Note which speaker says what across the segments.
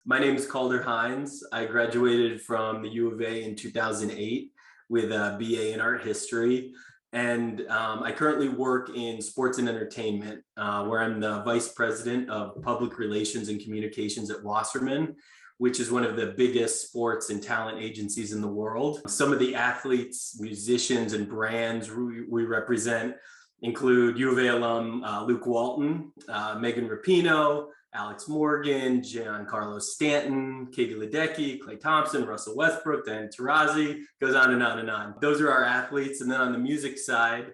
Speaker 1: My name is Calder Hynes. I graduated from the U of A in 2008 with a BA in art history. And I currently work in sports and entertainment, where I'm the vice president of public relations and communications at Wasserman, which is one of the biggest sports and talent agencies in the world. Some of the athletes, musicians, and brands we represent include U of A alum Luke Walton, Megan Rapinoe, Alex Morgan, Giancarlo Stanton, Katie Ledecky, Klay Thompson, Russell Westbrook, Diana Taurasi, goes on and on and on. Those are our athletes. And then on the music side,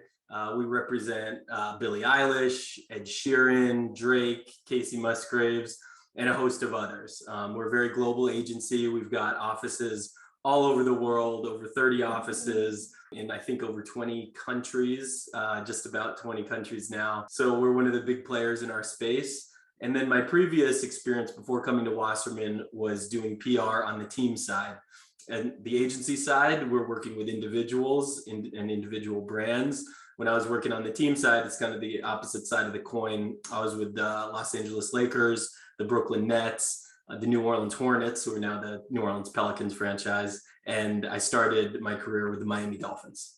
Speaker 1: we represent Billie Eilish, Ed Sheeran, Drake, Casey Musgraves, and a host of others. We're a very global agency. We've got offices all over the world, over 30 offices in I think over 20 countries, just about 20 countries now. So we're one of the big players in our space. And then my previous experience before coming to Wasserman was doing PR on the team side. And the agency side, we're working with individuals and individual brands. When I was working on the team side, it's kind of the opposite side of the coin. I was with the Los Angeles Lakers, the Brooklyn Nets, the New Orleans Hornets, who are now the New Orleans Pelicans franchise. And I started my career with the Miami Dolphins.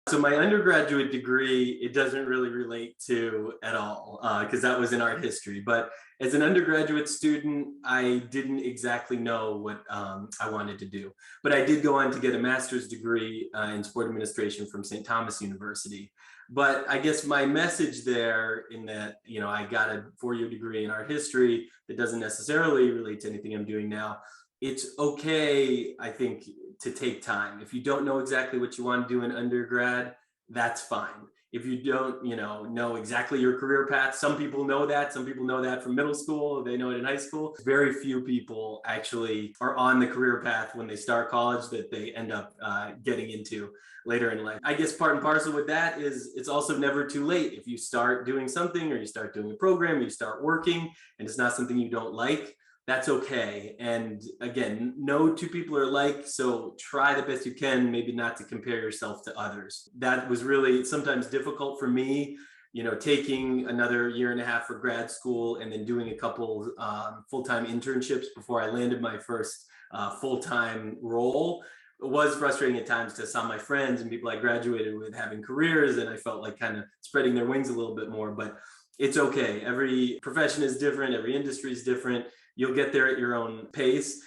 Speaker 1: So my undergraduate degree, it doesn't really relate to at all, because that was in art history. But as an undergraduate student, I didn't exactly know what I wanted to do. But I did go on to get a master's degree in sport administration from St. Thomas University. But I guess my message there in that, I got a 4-year degree in art history that doesn't necessarily relate to anything I'm doing now. It's okay, I think, to take time. If you don't know exactly what you want to do in undergrad, that's fine. If you don't, know exactly your career path, some people know that. Some people know that from middle school. They know it in high school. Very few people actually are on the career path when they start college that they end up getting into later in life. I guess part and parcel with that is it's also never too late. If you start doing something or you start doing a program, or you start working and it's not something you don't like, that's okay. And again, no two people are alike. So try the best you can, maybe not to compare yourself to others. That was really sometimes difficult for me, taking another year and a half for grad school and then doing a couple full-time internships before I landed my first full-time role. It was frustrating at times to some of my friends and people I graduated with having careers, and I felt like kind of spreading their wings a little bit more, but it's okay. Every profession is different. Every industry is different. You'll get there at your own pace.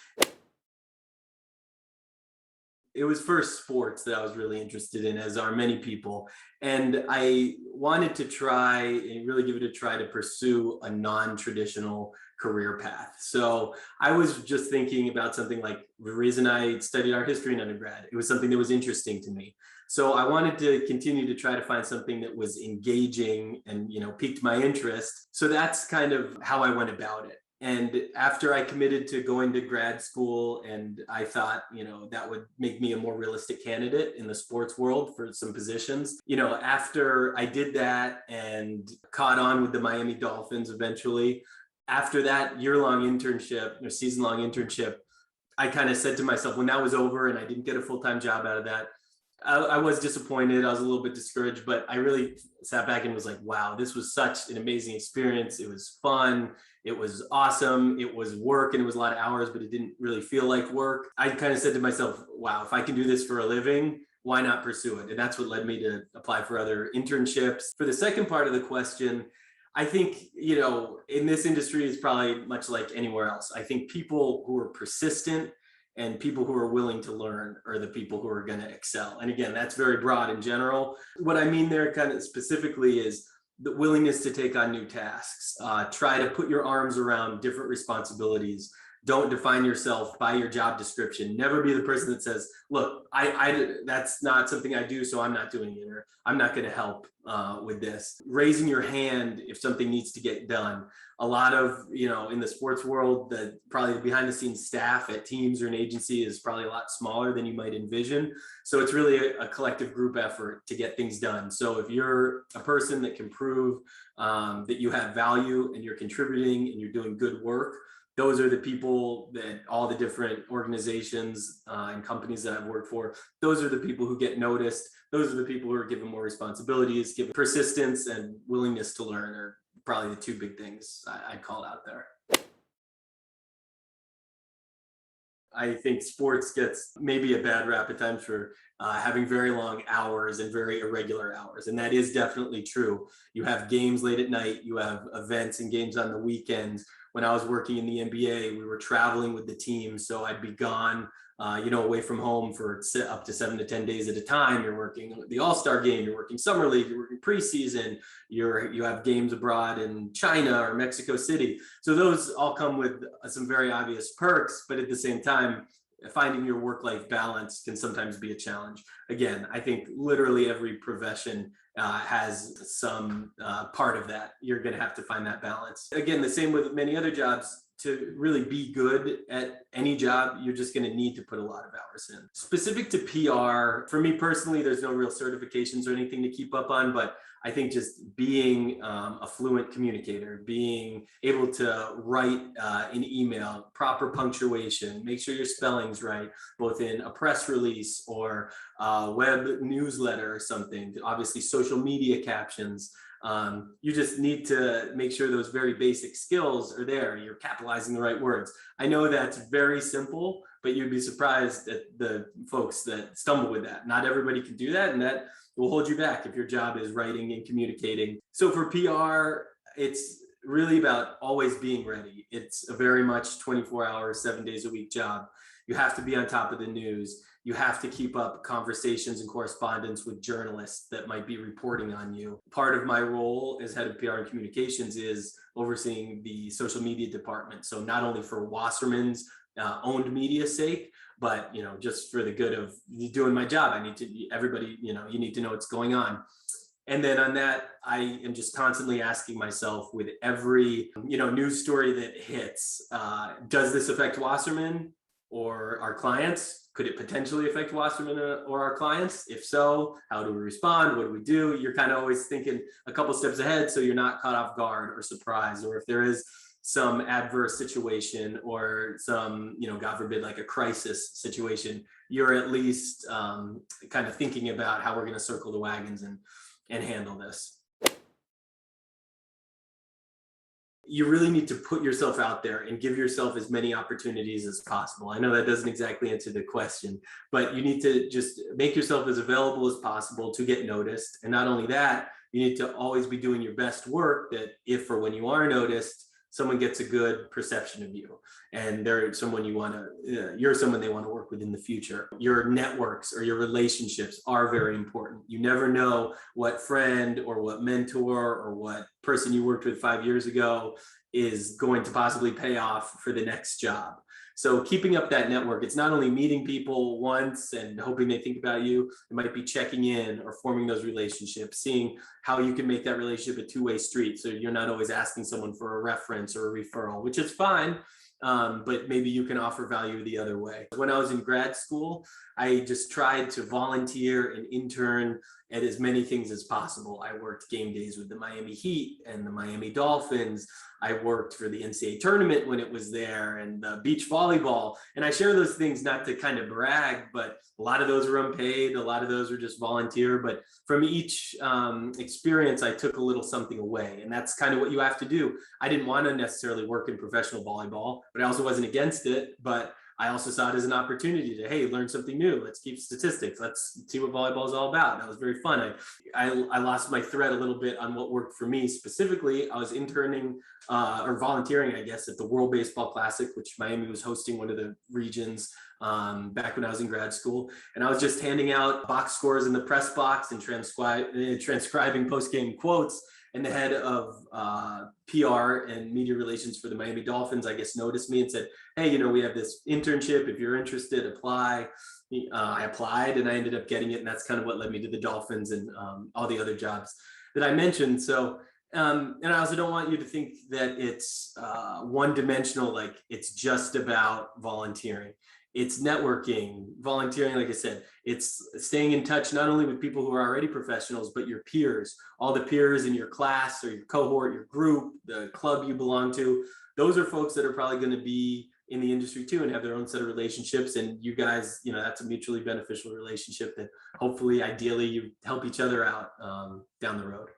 Speaker 1: It was first sports that I was really interested in, as are many people. And I wanted to try and really give it a try to pursue a non-traditional career path. So I was just thinking about something like the reason I studied art history in undergrad. It was something that was interesting to me. So I wanted to continue to try to find something that was engaging and, piqued my interest. So that's kind of how I went about it. And after I committed to going to grad school, and I thought, that would make me a more realistic candidate in the sports world for some positions. After I did that and caught on with the Miami Dolphins eventually, after that year-long internship or season-long internship, I kind of said to myself, when that was over and I didn't get a full-time job out of that, I was disappointed. I was a little bit discouraged, but I really sat back and was like, wow, this was such an amazing experience. It was fun. It was awesome. It was work and it was a lot of hours, but it didn't really feel like work. I kind of said to myself, wow, if I can do this for a living, why not pursue it? And that's what led me to apply for other internships. For the second part of the question, I think, in this industry is probably much like anywhere else. I think people who are persistent and people who are willing to learn are the people who are going to excel. And again, that's very broad in general. What I mean there kind of specifically is the willingness to take on new tasks. Try to put your arms around different responsibilities. Don't define yourself by your job description. Never be the person that says, look, I that's not something I do, so I'm not doing it, or I'm not going to help with this. Raising your hand if something needs to get done. A lot of, in the sports world, probably the behind the scenes staff at teams or an agency is probably a lot smaller than you might envision. So it's really a collective group effort to get things done. So if you're a person that can prove that you have value and you're contributing and you're doing good work, those are the people that all the different organizations and companies that I've worked for, those are the people who get noticed. Those are the people who are given more responsibilities, given persistence and willingness to learn are probably the two big things I'd call out there. I think sports gets maybe a bad rap at times for having very long hours and very irregular hours. And that is definitely true. You have games late at night, you have events and games on the weekends. When I was working in the NBA, we were traveling with the team. So I'd be gone, away from home for up to 7 to 10 days at a time. You're working the All-Star game, you're working Summer League, you're working preseason, you have games abroad in China or Mexico City. So those all come with some very obvious perks, but at the same time, finding your work-life balance can sometimes be a challenge. Again, I think literally every profession has some part of that. You're going to have to find that balance. Again, the same with many other jobs. To really be good at any job, you're just going to need to put a lot of hours in. Specific to PR, for me personally, there's no real certifications or anything to keep up on, but I think just being a fluent communicator, being able to write an email, proper punctuation, make sure your spelling's right, both in a press release or a web newsletter or something, obviously social media captions. You just need to make sure those very basic skills are there. You're capitalizing the right words. I know that's very simple, but you'd be surprised at the folks that stumble with that. Not everybody can do that, and that will hold you back if your job is writing and communicating. So for PR, it's really about always being ready. It's a very much 24-hour, 7 days a week job. You have to be on top of the news. You have to keep up conversations and correspondence with journalists that might be reporting on you. Part of my role as head of PR and communications is overseeing the social media department. So not only for Wasserman's owned media sake, but just for the good of doing my job, everybody, you need to know what's going on. And then on that, I am just constantly asking myself with every, news story that hits, does this affect Wasserman or our clients? Could it potentially affect Wasserman or our clients? If so, how do we respond? What do we do? You're kind of always thinking a couple steps ahead so you're not caught off guard or surprised, or if there is some adverse situation or some, God forbid, like a crisis situation, you're at least kind of thinking about how we're going to circle the wagons and handle this. You really need to put yourself out there and give yourself as many opportunities as possible. I know that doesn't exactly answer the question, but you need to just make yourself as available as possible to get noticed. And not only that, you need to always be doing your best work, that if or when you are noticed, someone gets a good perception of you, and they're someone you're someone they want to work with in the future. Your networks or your relationships are very important. You never know what friend or what mentor or what person you worked with 5 years ago is going to possibly pay off for the next job. So keeping up that network, it's not only meeting people once and hoping they think about you, it might be checking in or forming those relationships, seeing how you can make that relationship a two-way street. So you're not always asking someone for a reference or a referral, which is fine. But maybe you can offer value the other way. When I was in grad school, I just tried to volunteer and intern at as many things as possible. I worked game days with the Miami Heat and the Miami Dolphins. I worked for the NCAA tournament when it was there, and the beach volleyball. And I share those things not to kind of brag, but a lot of those were unpaid. A lot of those were just volunteer. But from each experience, I took a little something away. And that's kind of what you have to do. I didn't want to necessarily work in professional volleyball, but I also wasn't against it. But I also saw it as an opportunity to, hey, learn something new. Let's keep statistics. Let's see what volleyball is all about. That was very fun. I lost my thread a little bit on what worked for me. Specifically, I was interning or volunteering, I guess, at the World Baseball Classic, which Miami was hosting, one of the regions, back when I was in grad school. And I was just handing out box scores in the press box and transcribing post-game quotes. And the head of PR and media relations for the Miami Dolphins, I guess, noticed me and said, hey, we have this internship. If you're interested, apply. I applied and I ended up getting it. And that's kind of what led me to the Dolphins and all the other jobs that I mentioned. So, and I also don't want you to think that it's one-dimensional, like it's just about volunteering. It's networking, volunteering, like I said, it's staying in touch not only with people who are already professionals, but your peers, all the peers in your class or your cohort, your group, the club you belong to. Those are folks that are probably going to be in the industry too and have their own set of relationships. And you guys, that's a mutually beneficial relationship that hopefully, ideally, you help each other out down the road.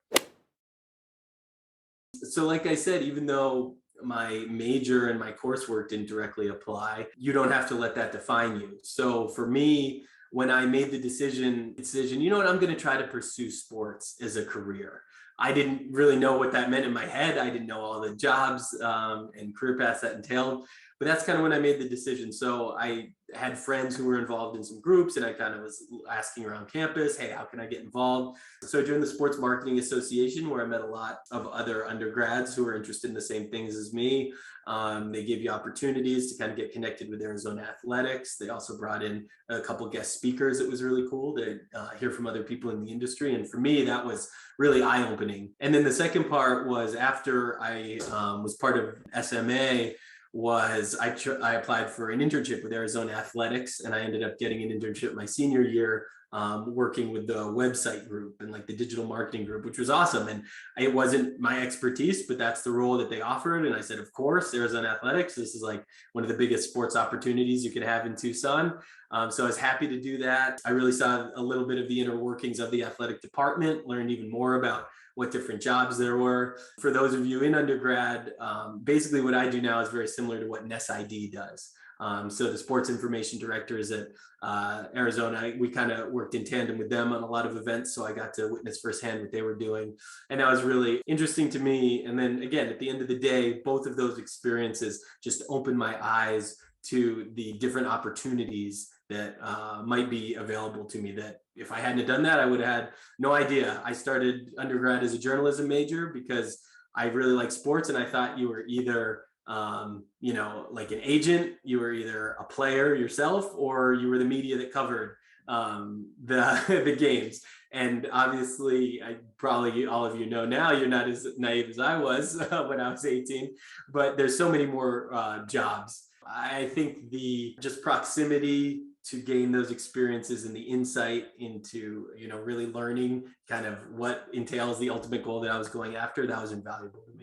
Speaker 1: So like I said, even though my major and my coursework didn't directly apply, you don't have to let that define you. So for me, when I made the decision, you know what, I'm going to try to pursue sports as a career. I didn't really know what that meant in my head. I didn't know all the jobs and career paths that entailed, but that's kind of when I made the decision. So I had friends who were involved in some groups, and I kind of was asking around campus, hey, how can I get involved? So I joined the Sports Marketing Association, where I met a lot of other undergrads who were interested in the same things as me. They gave you opportunities to kind of get connected with Arizona athletics. They also brought in a couple guest speakers. It was really cool to hear from other people in the industry. And for me, that was really eye-opening. And then the second part was after I was part of SMA, I applied for an internship with Arizona Athletics, and I ended up getting an internship my senior year, working with the website group and like the digital marketing group, which was awesome. And it wasn't my expertise, but that's the role that they offered. And I said, of course, Arizona Athletics, this is like one of the biggest sports opportunities you could have in Tucson. So I was happy to do that. I really saw a little bit of the inner workings of the athletic department, learned even more about what different jobs there were. For those of you in undergrad, basically what I do now is very similar to what an SID does. So the sports information directors at Arizona, we kind of worked in tandem with them on a lot of events. So I got to witness firsthand what they were doing. And that was really interesting to me. And then again, at the end of the day, both of those experiences just opened my eyes to the different opportunities that might be available to me, that if I hadn't done that, I would have had no idea. I started undergrad as a journalism major because I really like sports, and I thought you were either like an agent, you were either a player yourself, or you were the media that covered the games. And obviously, probably all of you know now, you're not as naive as I was when I was 18, but there's so many more jobs. I think the just proximity to gain those experiences and the insight into, really learning kind of what entails the ultimate goal that I was going after, that was invaluable to me.